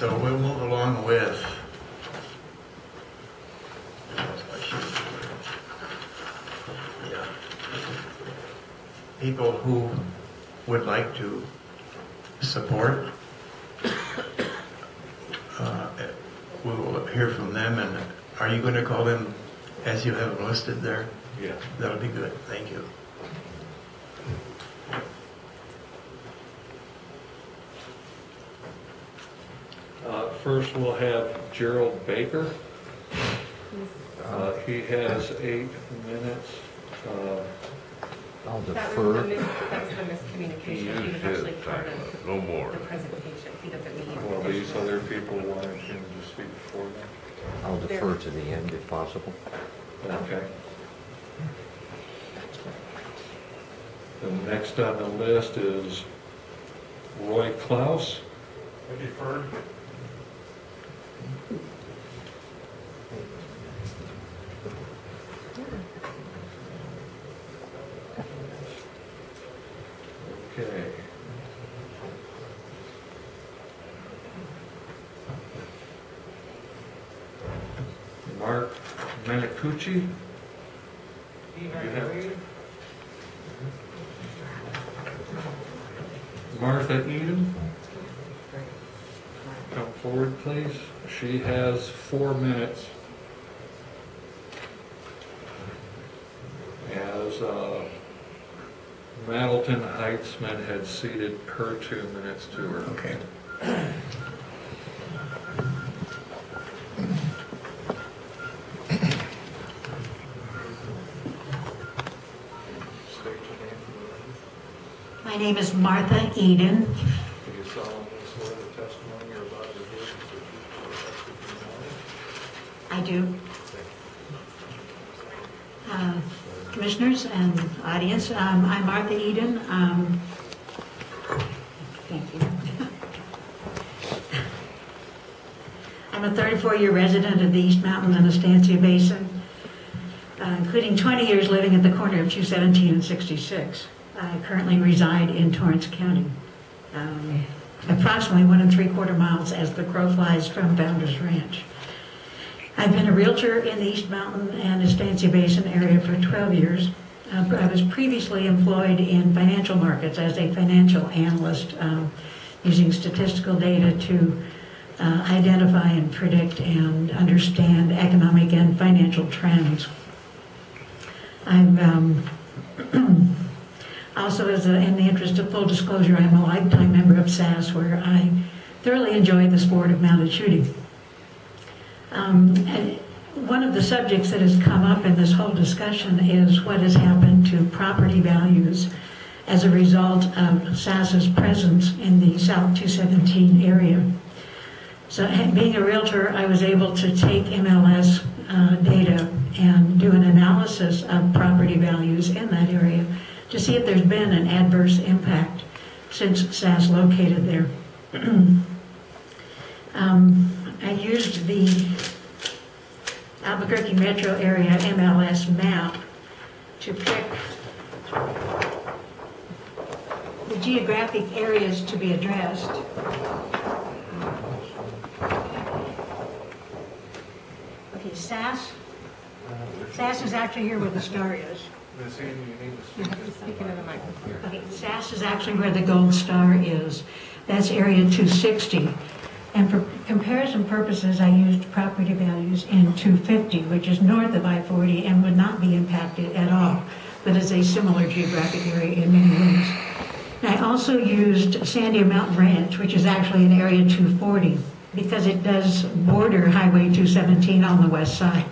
So we'll move along with people who would like to support. We will hear from them. And are you going to call them as you have listed there? Yeah. That'll be good. Thank you. First, we'll have Gerald Baker. He has 8 minutes. I'll That defer. was the miscommunication. He was actually part of No more. the presentation. He doesn't need. Well, these other people wanted him to speak before them. I'll defer to the end if possible. Okay. The next on the list is Roy Klaus. I deferred. Okay. Mark Manicucci. Martha Eden. Come forward, please. She has 4 minutes. As Mattleton Heitzman had ceded her 2 minutes to her. Okay. My name is Martha Eden. Do you solemnly swear the testimony you're about to give is the truth and the whole truth? I do. Commissioners and audience, I'm Martha Eden. Thank you. I'm a 34-year resident of the East Mountain and Estancia Basin, including 20 years living at the corner of 217 and 66. I currently reside in Torrance County, approximately 1 3/4 miles as the crow flies from Founders Ranch. I've been a realtor in the East Mountain and Estancia Basin area for 12 years. I was previously employed in financial markets as a financial analyst, using statistical data to identify and predict and understand economic and financial trends. I'm also, in the interest of full disclosure, I'm a lifetime member of SASS, where I thoroughly enjoy the sport of mounted shooting. And one of the subjects that has come up in this whole discussion is what has happened to property values as a result of SASS's presence in the South 217 area. So being a realtor, I was able to take MLS data and do an analysis of property values in that area to see if there's been an adverse impact since SASS located there. I used the Albuquerque metro area MLS map to pick the geographic areas to be addressed. Okay, SASS is actually here where the star is. You have to speak into the microphone. Okay, SASS is actually where the gold star is. That's area 260. And for comparison purposes, I used property values in 250, which is north of I-40 and would not be impacted at all, but is a similar geographic area in many ways. I also used Sandia Mountain Ranch, which is actually in area 240, because it does border Highway 217 on the west side.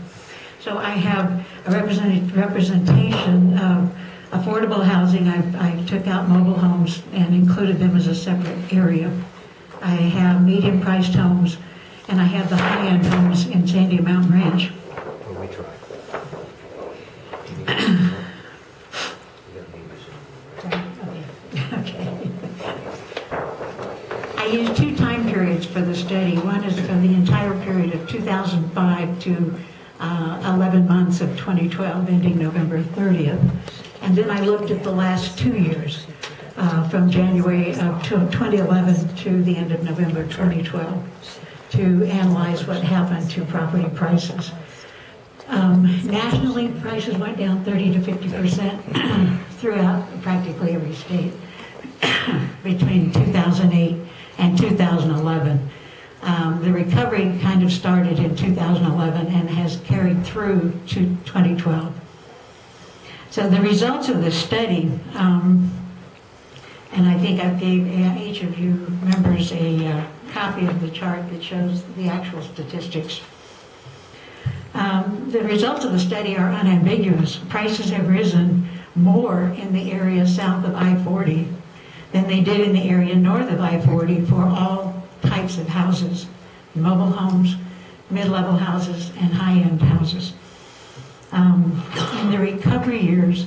So I have a representation of affordable housing. I took out mobile homes and included them as a separate area. I have medium-priced homes, and I have the high-end homes in Sandia Mountain Ranch. Well, we try. Okay. I used 2 time periods for the study. One is for the entire period of 2005 to 11 months of 2012, ending November 30th. And then I looked at the last 2 years. from January of 2011 to the end of November 2012 to analyze what happened to property prices. Nationally, prices went down 30 to 50% throughout practically every state between 2008 and 2011. The recovery kind of started in 2011 and has carried through to 2012. So the results of the study, and I think I gave each of you members a copy of the chart that shows the actual statistics. The results of the study are unambiguous. Prices have risen more in the area south of I-40 than they did in the area north of I-40 for all types of houses, mobile homes, mid-level houses, and high-end houses. In the recovery years,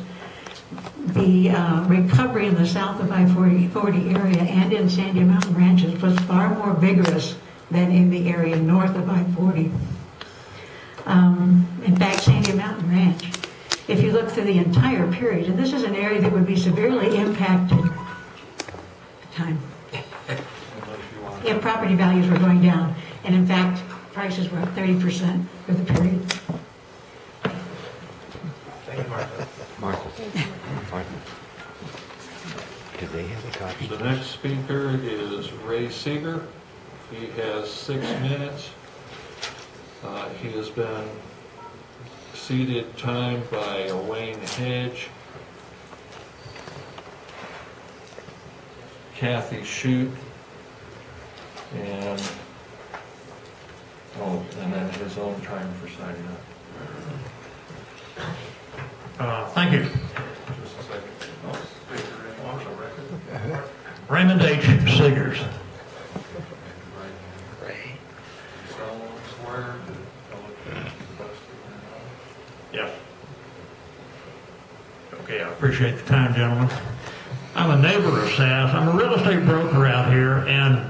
the recovery in the south of I-40 area and in Sandy Mountain Ranches was far more vigorous than in the area north of I-40. In fact, Sandy Mountain Ranch, if you look through the entire period, and this is an area that would be severely impacted if property values were going down. And in fact, prices were up 30% for the period. Thank you, Martha. Martha. Do they have a copy? The next speaker is Ray Seeger. He has 6 minutes. He has been ceded time by Wayne Hedge, Kathy Shute, and then his own time for signing up. Thank you. Just a second. Oh, speaker in on the record. Raymond H. Seegers. Ray. You solemnly swear to tell the truth, the best of your knowledge. Yes. Okay, I appreciate the time, gentlemen. I'm a neighbor of SASS. I'm a real estate broker out here, and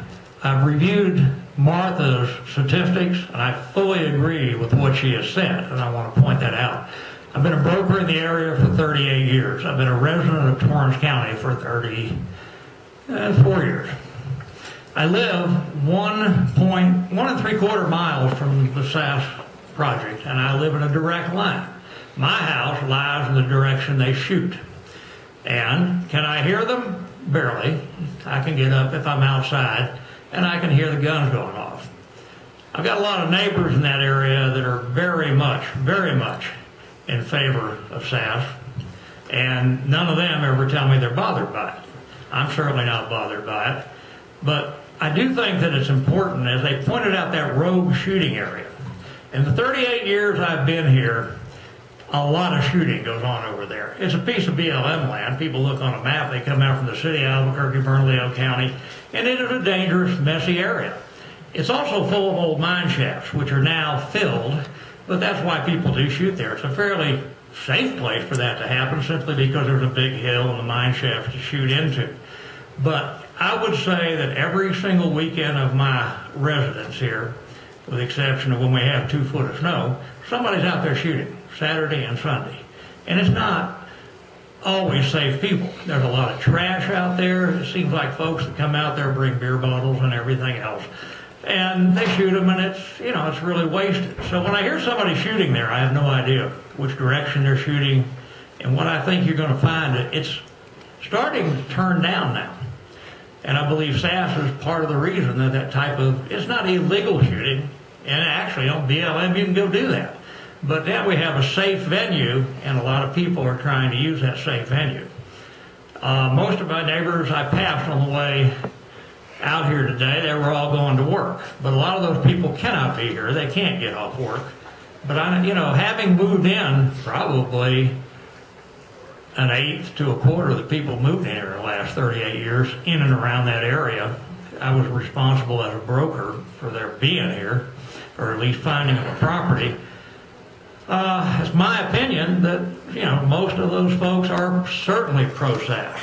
I've reviewed Martha's statistics, and I fully agree with what she has said, and I want to point that out. I've been a broker in the area for 38 years. I've been a resident of Torrance County for 34 years. I live 1.3 miles from the SASS project, and I live in a direct line. My house lies in the direction they shoot. And can I hear them? Barely. I can get up if I'm outside, and I can hear the guns going off. I've got a lot of neighbors in that area that are very much in favor of SASS, and none of them ever tell me they're bothered by it. I'm certainly not bothered by it, but I do think that it's important, as they pointed out, that rogue shooting area. In the 38 years I've been here, a lot of shooting goes on over there. It's a piece of BLM land. People look on a map, they come out from the city of Albuquerque, Bernalillo County, and it is a dangerous, messy area. It's also full of old mine shafts, which are now filled, but that's why people do shoot there. It's a fairly safe place for that to happen, simply because there's a big hill and the mine shafts to shoot into. But I would say that every single weekend of my residence here, with the exception of when we have 2 foot of snow, somebody's out there shooting, Saturday and Sunday. And it's not always safe people. There's a lot of trash out there. It seems like folks that come out there bring beer bottles and everything else. And they shoot them, and it's really wasted. So when I hear somebody shooting there, I have no idea which direction they're shooting. And what I think you're going to find, it's starting to turn down now. And I believe SASS is part of the reason that type of, it's not illegal shooting. And actually on BLM you can go do that. But now we have a safe venue, and a lot of people are trying to use that safe venue. Most of my neighbors I passed on the way out here today, they were all going to work. But a lot of those people cannot be here. They can't get off work. But having moved in, probably 1/8 to 1/4 of the people moved in here in the last 38 years in and around that area. I was responsible as a broker for their being here, or at least finding them a property. It's my opinion that, most of those folks are certainly pro-SASS.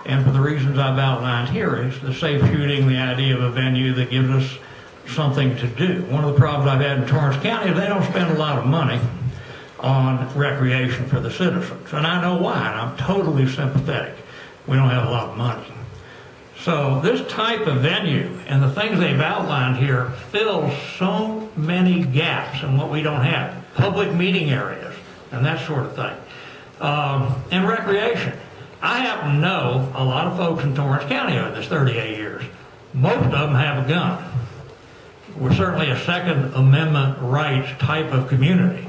And for the reasons I've outlined here, is the safe shooting, the idea of a venue that gives us something to do. One of the problems I've had in Torrance County is they don't spend a lot of money on recreation for the citizens. And I know why, and I'm totally sympathetic. We don't have a lot of money. So this type of venue and the things they've outlined here fills so many gaps in what we don't have. Public meeting areas and that sort of thing. And recreation. I happen to know a lot of folks in Torrance County over this 38 years. Most of them have a gun. We're certainly a Second Amendment rights type of community.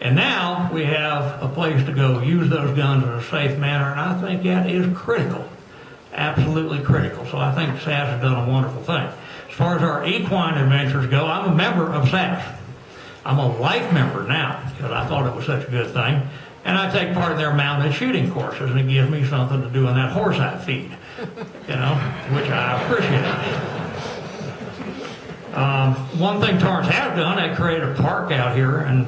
And now we have a place to go use those guns in a safe manner, and I think that is critical, absolutely critical. So I think SASS has done a wonderful thing. As far as our equine adventures go, I'm a member of SASS. I'm a life member now because I thought it was such a good thing. And I take part in their mounted shooting courses, and it gives me something to do in that horse I feed, you know, which I appreciate. One thing Torrance has done, they created a park out here, and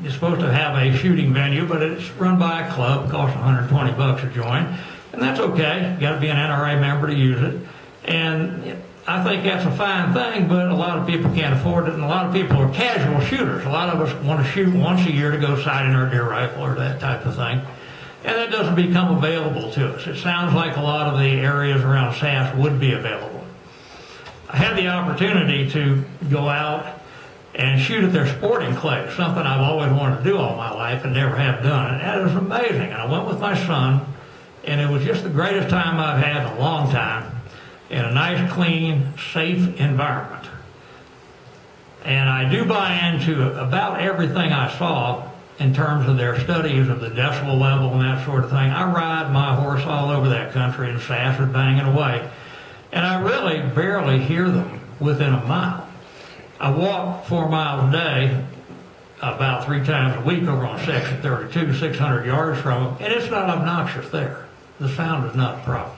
it's supposed to have a shooting venue, but it's run by a club, costs $120 to join, and that's okay. You got to be an NRA member to use it, and I think that's a fine thing, but a lot of people can't afford it, and a lot of people are casual shooters. A lot of us want to shoot once a year to go sighting our deer rifle or that type of thing, and that doesn't become available to us. It sounds like a lot of the areas around SASS would be available. I had the opportunity to go out and shoot at their sporting clays, something I've always wanted to do all my life and never have done, and that was amazing. And I went with my son, and it was just the greatest time I've had in a long time, in a nice, clean, safe environment. And I do buy into about everything I saw in terms of their studies of the decibel level and that sort of thing. I ride my horse all over that country, and SASS is banging away. And I really barely hear them within a mile. I walk 4 miles a day, about 3 times a week over on Section 32, 600 yards from them, and it's not obnoxious there. The sound is not a problem.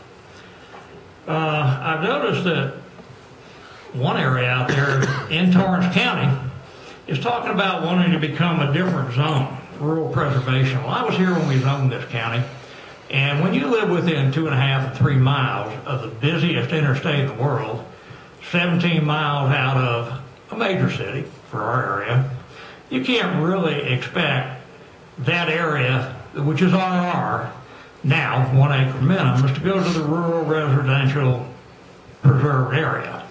I've noticed that one area out there in Torrance County is talking about wanting to become a different zone, rural preservation. Well, I was here when we zoned this county, and when you live within 2.5 and 3 miles of the busiest interstate in the world, 17 miles out of a major city for our area, you can't really expect that area, which is RR, now 1 acre minimum, is to go to the rural residential preserved area.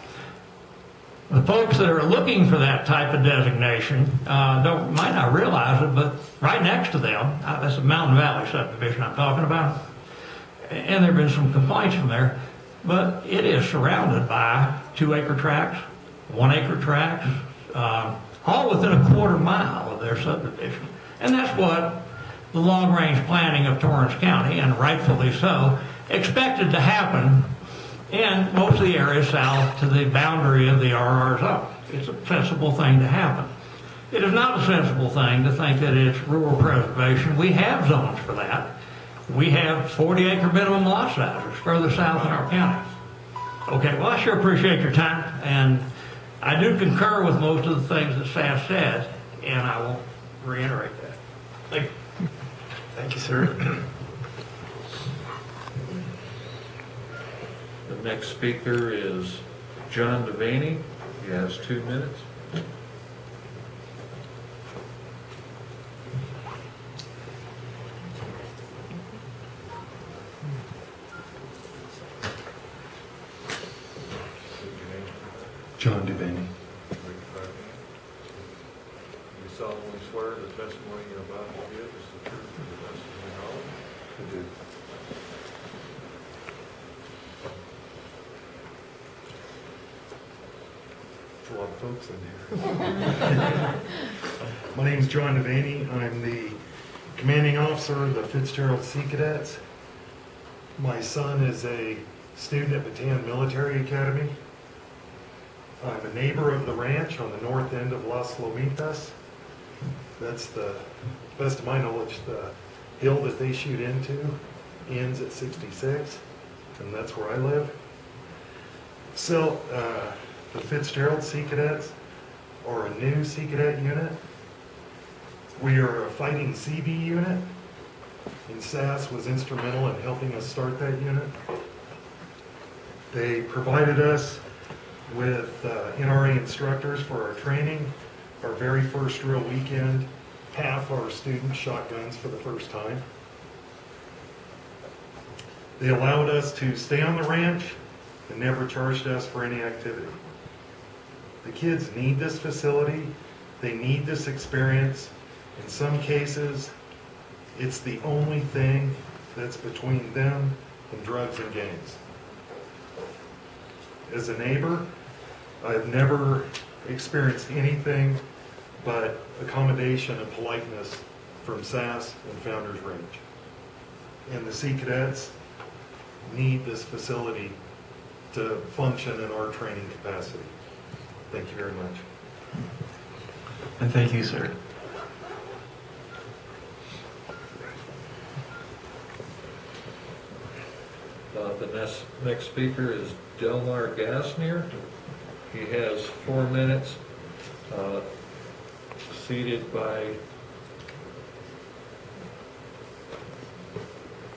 The folks that are looking for that type of designation might not realize it, but right next to them, that's the Mountain Valley subdivision I'm talking about, and there have been some complaints from there, but it is surrounded by 2 acre tracts, 1 acre tracts, all within a 1/4 mile of their subdivision. And that's what the long-range planning of Torrance County, and rightfully so, expected to happen in most of the areas south to the boundary of the RR zone. It's a sensible thing to happen. It is not a sensible thing to think that it's rural preservation. We have zones for that. We have 40-acre minimum lot sizes further south in our county. Okay, well, I sure appreciate your time, and I do concur with most of the things that SASS said, and I will reiterate that. Thank you. Thank you, sir. The next speaker is John Devaney. He has 2 minutes. John Devaney. You solemnly swear the testimony you're about to give is the truth and the best of your knowledge? I do. There's a lot of folks in here. My name is John Devaney. I'm the commanding officer of the Fitzgerald Sea Cadets. My son is a student at Bataan Military Academy. I'm a neighbor of the ranch on the north end of Las Lomitas. That's the best of my knowledge, the hill that they shoot into ends at 66, and that's where I live. So, the Fitzgerald Sea Cadets are a new Sea Cadet unit. We are a fighting CB unit, and SASS was instrumental in helping us start that unit. They provided us with NRA instructors for our training. Our very first drill weekend, half our students shot guns for the first time. They allowed us to stay on the ranch and never charged us for any activity. The kids need this facility. They need this experience. In some cases, it's the only thing that's between them and drugs and gangs. As a neighbor, I've never experienced anything but accommodation and politeness from SASS and Founders Ranch. And the Sea Cadets need this facility to function in our training capacity. Thank you very much. And thank you, sir. The next speaker is Delmar Gasnier. He has 4 minutes, seated by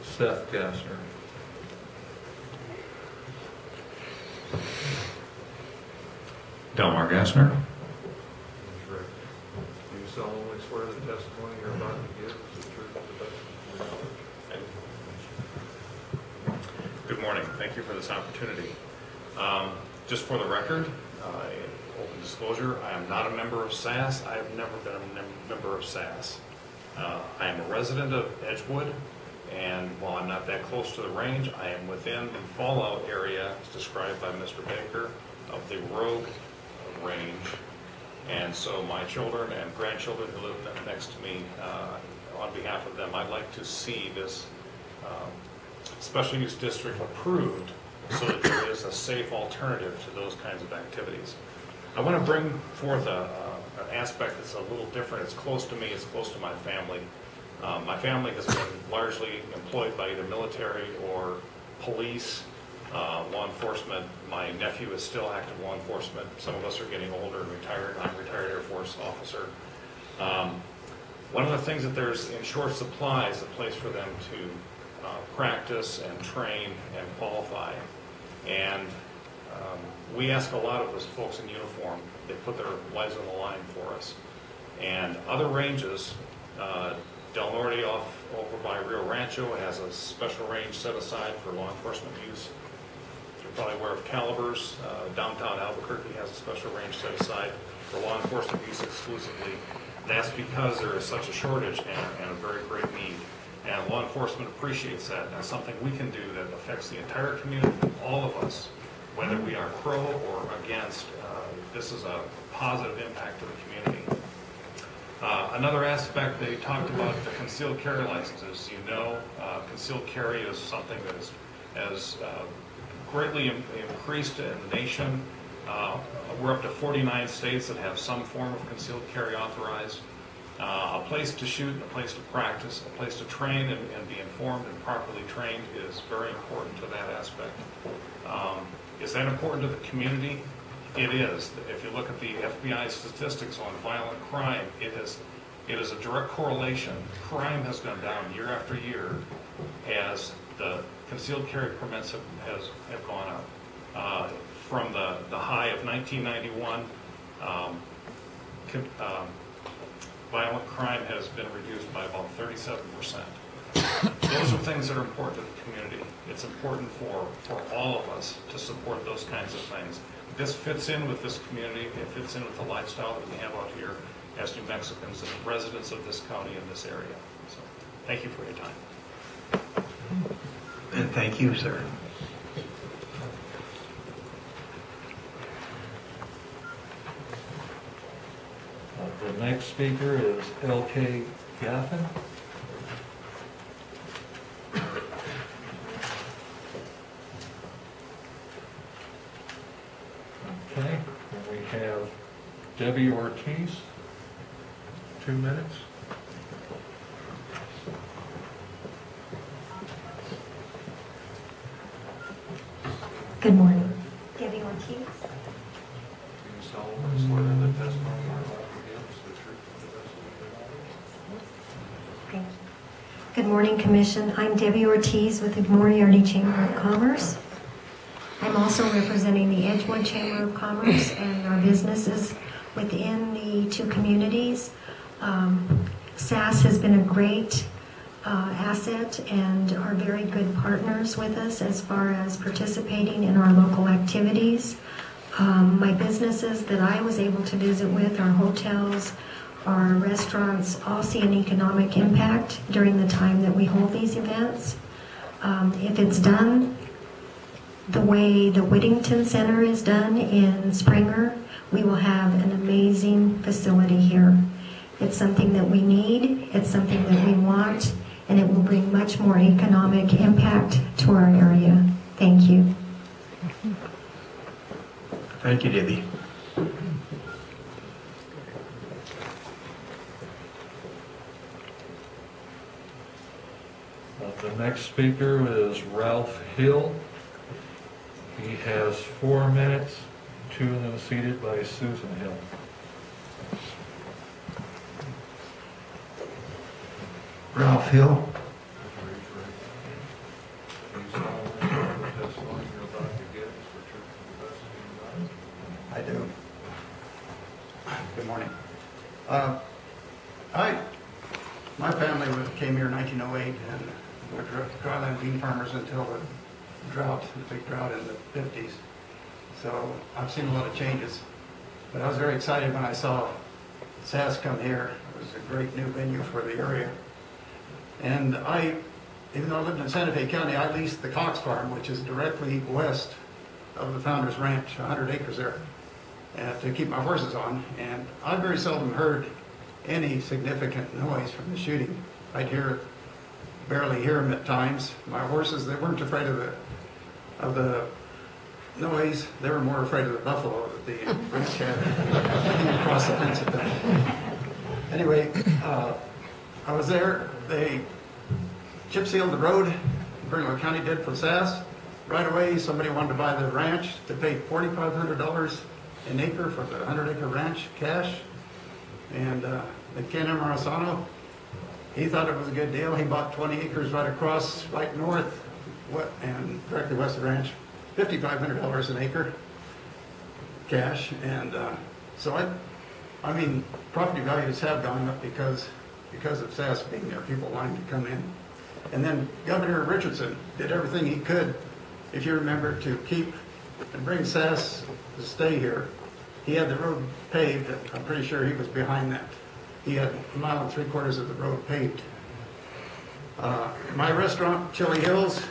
Seth Gassner. Delmar Gassner. Do you solemnly swear the testimony you're about to give is the truth of the best? Good morning. Thank you for this opportunity. Just for the record, in open disclosure, I am not a member of SASS. I have never been a member of SASS. I am a resident of Edgewood, and while I'm not that close to the range, I am within the fallout area as described by Mr. Baker of the Rogue Range. And so my children and grandchildren who live next to me, on behalf of them, I'd like to see this special use district approved so that there is a safe alternative to those kinds of activities. I want to bring forth an aspect that's a little different. It's close to me, it's close to my family. My family has been largely employed by either military or police, law enforcement. My nephew is still active law enforcement. Some of us are getting older and retired. I'm a retired Air Force officer. One of the things that there's in short supply is a place for them to practice and train and qualify. And we ask a lot of those folks in uniform. They put their lives on the line for us. And other ranges, Del Norte over by Rio Rancho has a special range set aside for law enforcement use. You're probably aware of Calibers. Downtown Albuquerque has a special range set aside for law enforcement use exclusively. That's because there is such a shortage and a very great need. And law enforcement appreciates that. And that's something we can do that affects the entire community, all of us, whether we are pro or against. This is a positive impact to the community. Another aspect they talked about, the concealed carry licenses. You know, concealed carry is something that has greatly increased in the nation. We're up to 49 states that have some form of concealed carry authorized. A place to shoot, a place to practice, a place to train and be informed and properly trained is very important to that aspect. Is that important to the community? It is. If you look at the FBI statistics on violent crime, it is a direct correlation. Crime has gone down year after year as the concealed carry permits have gone up. From the high of 1991, violent crime has been reduced by about 37%. Those are things that are important to the community. It's important for all of us to support those kinds of things. This fits in with this community. It fits in with the lifestyle that we have out here as New Mexicans and residents of this county and this area. So, thank you for your time. And thank you, sir. The next speaker is L.K. Gaffin. Okay, and we have Debbie Ortiz, 2 minutes. Good morning. Debbie Ortiz. Do you solemnly swear that the testimony you're about to give is the truth and the best of your knowledge? Thank you. Good morning, Commission. I'm Debbie Ortiz with the Moriarty Chamber of Commerce. I'm also representing the Edgewood Chamber of Commerce and our businesses within the two communities. SASS has been a great asset and are very good partners with us as far as participating in our local activities. My businesses that I was able to visit with, our hotels, our restaurants, all see an economic impact during the time that we hold these events. If it's done the way the Whittington Center is done in Springer, we will have an amazing facility here. It's something that we need, it's something that we want, and it will bring much more economic impact to our area. Thank you. Thank you, Debbie. The next speaker is Ralph Hill. He has 4 minutes, 2 of them seated by Susan Hill. Ralph Hill. I do. Good morning. My family came here in 1908 and were dryland bean farmers until the drought, the big drought in the 50s. So I've seen a lot of changes. But I was very excited when I saw SASS come here. It was a great new venue for the area. And even though I lived in Santa Fe County, I leased the Cox Farm, which is directly west of the Founders Ranch, 100 acres there, to keep my horses on. And I very seldom heard any significant noise from the shooting. I'd barely hear them at times. My horses, they weren't afraid of the noise. They were more afraid of the buffalo that the ranch had across the fence at that. Anyway, I was there. They chip sealed the road. Bernalillo County did for SASS. Right away, somebody wanted to buy the ranch. They paid $4,500 an acre for the 100-acre ranch, cash. And the Ken Marzano, he thought it was a good deal. He bought 20 acres right across, right north, and directly west of the ranch, $5,500 an acre, cash. And so I mean, property values have gone up because of SASS being there, people wanting to come in. And then Governor Richardson did everything he could, if you remember, to keep and bring SASS to stay here. He had the road paved. I'm pretty sure he was behind that. He had 1 3/4 miles of the road paved. My restaurant, Chili Hills,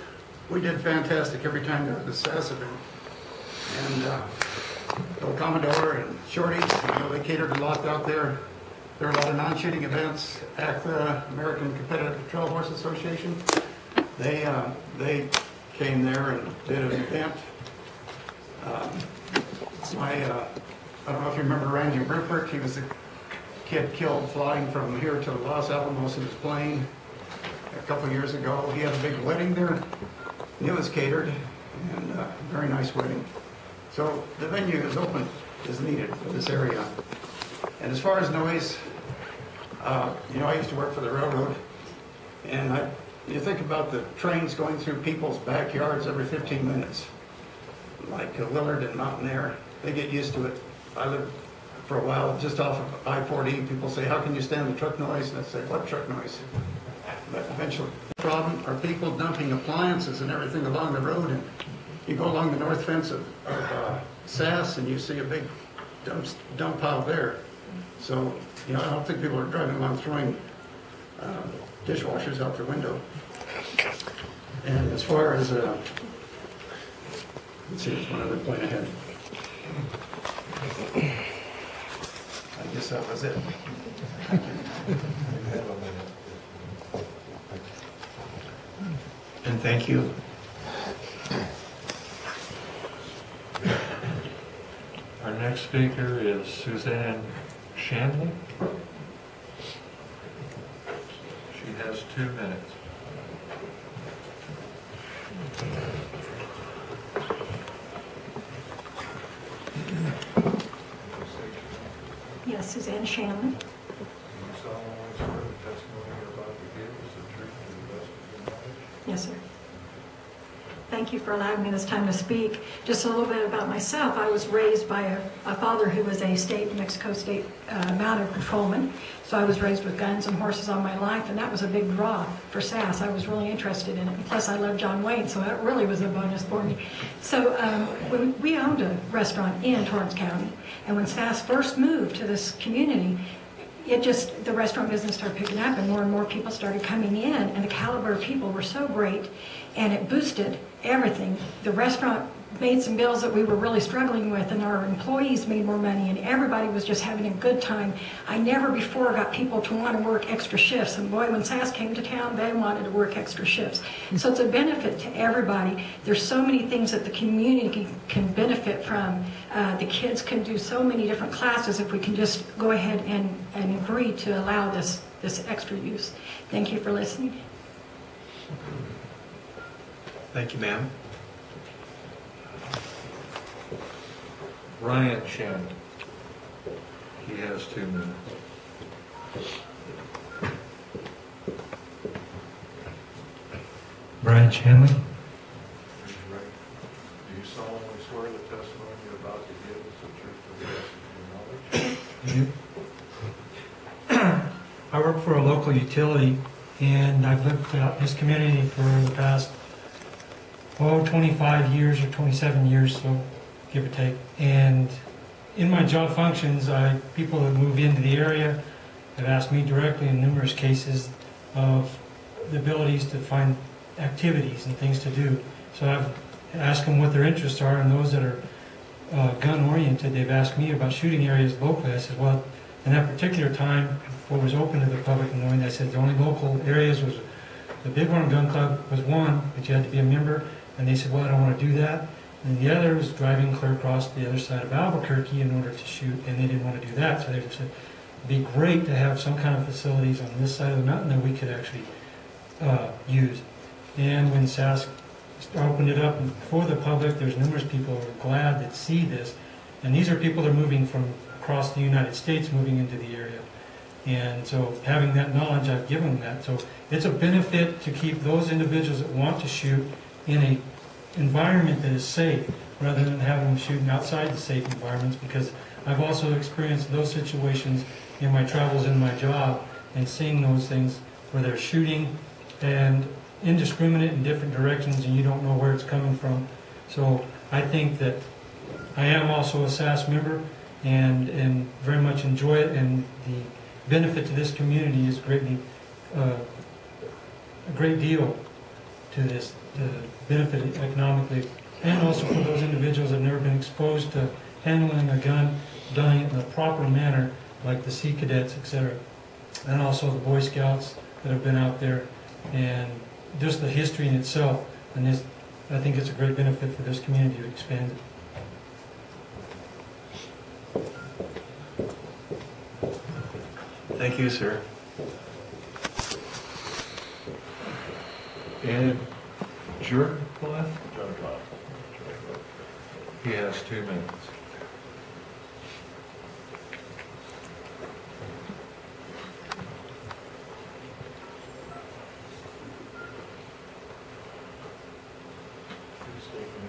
we did fantastic every time there was a SASS event. And El Commodore and Shorty's, they catered a lot out there. There are a lot of non-shooting events. ACTA, American Competitive Trail Horse Association, they came there and did an event. I don't know if you remember Randy Rupert. He was a kid killed flying from here to Los Alamos in his plane a couple of years ago. He had a big wedding there. It was catered, and a very nice wedding. So the venue is open as needed for this area. And as far as noise, I used to work for the railroad, and you think about the trains going through people's backyards every 15 minutes, like Willard and Mountain Air. They get used to it. I lived for a while just off of I-40. People say, how can you stand the truck noise? And I say, what truck noise? But eventually, the problem are people dumping appliances and everything along the road. And you go along the north fence of SASS and you see a big dump pile there. So, I don't think people are driving along throwing dishwashers out their window. And as far as, let's see, there's one other point ahead. I guess that was it. And thank you. Our next speaker is Suzanne Shanley. She has 2 minutes. Yes, Suzanne Shanley. Yes, sir. I thank you for allowing me this time to speak. Just a little bit about myself. I was raised by a father who was a Mexico State mounted patrolman. So I was raised with guns and horses all my life, and that was a big draw for SASS. I was really interested in it. And plus, I love John Wayne, so that really was a bonus for me. So we owned a restaurant in Torrance County, and when SASS first moved to this community, the restaurant business started picking up and more people started coming in, and the caliber of people were so great, and it boosted everything. The restaurant made some bills that we were really struggling with, and our employees made more money, and everybody was just having a good time. I never before got people to want to work extra shifts, and boy, when SASS came to town, they wanted to work extra shifts. So it's a benefit to everybody. There's so many things that the community can benefit from. The kids can do so many different classes if we can just go ahead and agree to allow this extra use. Thank you for listening. Thank you, ma'am. Ryan Shannon. He has 2 minutes. Brian Shanley. Do you solemnly swear the testimony you're about to give is the truth to the best of your knowledge? I work for a local utility, and I've lived out in this community for the past 25 years or 27 years, so give or take. And in my job functions, people that move into the area have asked me directly in numerous cases of the abilities to find activities and things to do. So I've asked them what their interests are, and those that are gun-oriented, they've asked me about shooting areas locally. I said, well, in that particular time, what was open to the public and knowing, I said the only local areas was the Bighorn Gun Club was one, but you had to be a member. And they said, well, I don't want to do that. And the other was driving clear across the other side of Albuquerque in order to shoot, and they didn't want to do that. So they said, it'd be great to have some kind of facilities on this side of the mountain that we could actually use. And when SASS opened it up for the public, there's numerous people who are glad that see this. And these are people that are moving from across the United States, moving into the area. And so having that knowledge, I've given them that. So it's a benefit to keep those individuals that want to shoot in an environment that is safe, rather than having them shooting outside the safe environments, because I've also experienced those situations in my travels in my job and seeing those things where they're shooting and indiscriminate in different directions and you don't know where it's coming from. So I think that I am also a SASS member and very much enjoy it, and the benefit to this community is greatly a great deal to this, to benefit economically, and also for those individuals that have never been exposed to handling a gun, done it in a proper manner, like the Sea Cadets, etc. And also the Boy Scouts that have been out there, and just the history in itself. And this, I think it's a great benefit for this community to expand it. Thank you, sir. And John Bluff? John Bluff. He has 2 minutes.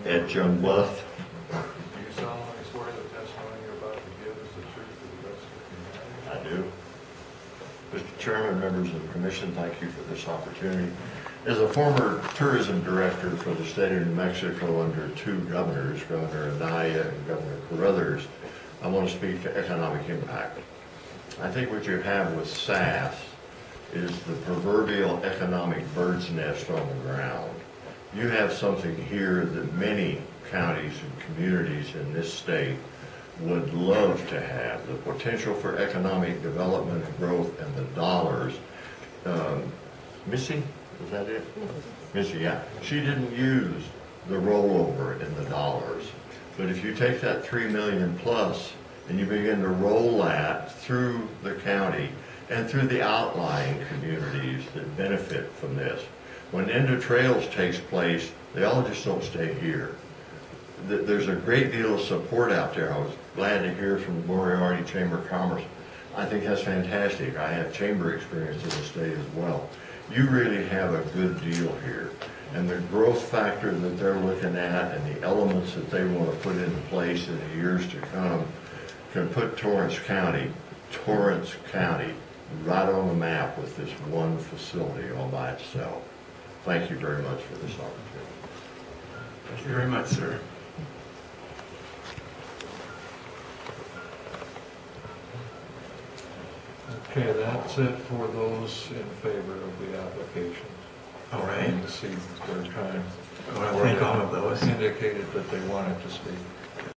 At John Bluff. Do you solemnly swear the testimony you're about to give is the truth to the best of your knowledge? I do. Mr. Chairman, members of the Commission, thank you for this opportunity. As a former tourism director for the state of New Mexico under 2 governors, Governor Anaya and Governor Carruthers, I want to speak to economic impact. I think what you have with SASS is the proverbial economic bird's nest on the ground. You have something here that many counties and communities in this state would love to have, the potential for economic development and growth and the dollars. Missy, is that it? Missy, yeah. She didn't use the rollover in the dollars. But if you take that $3 million plus and you begin to roll that through the county and through the outlying communities that benefit from this, when End of Trails takes place, they all just don't stay here. There's a great deal of support out there. I was glad to hear from the Moriarty Chamber of Commerce. I think that's fantastic. I have chamber experience in the state as well. you really have a good deal here. And the growth factor that they're looking at and the elements that they want to put into place in the years to come can put Torrance County, right on the map with this one facility all by itself. Thank you very much for this opportunity. Thank you very much, sir. Okay, that's it for those in favor of the application. All right. You can see their time. I want to thank all of those. Indicated that they wanted to speak.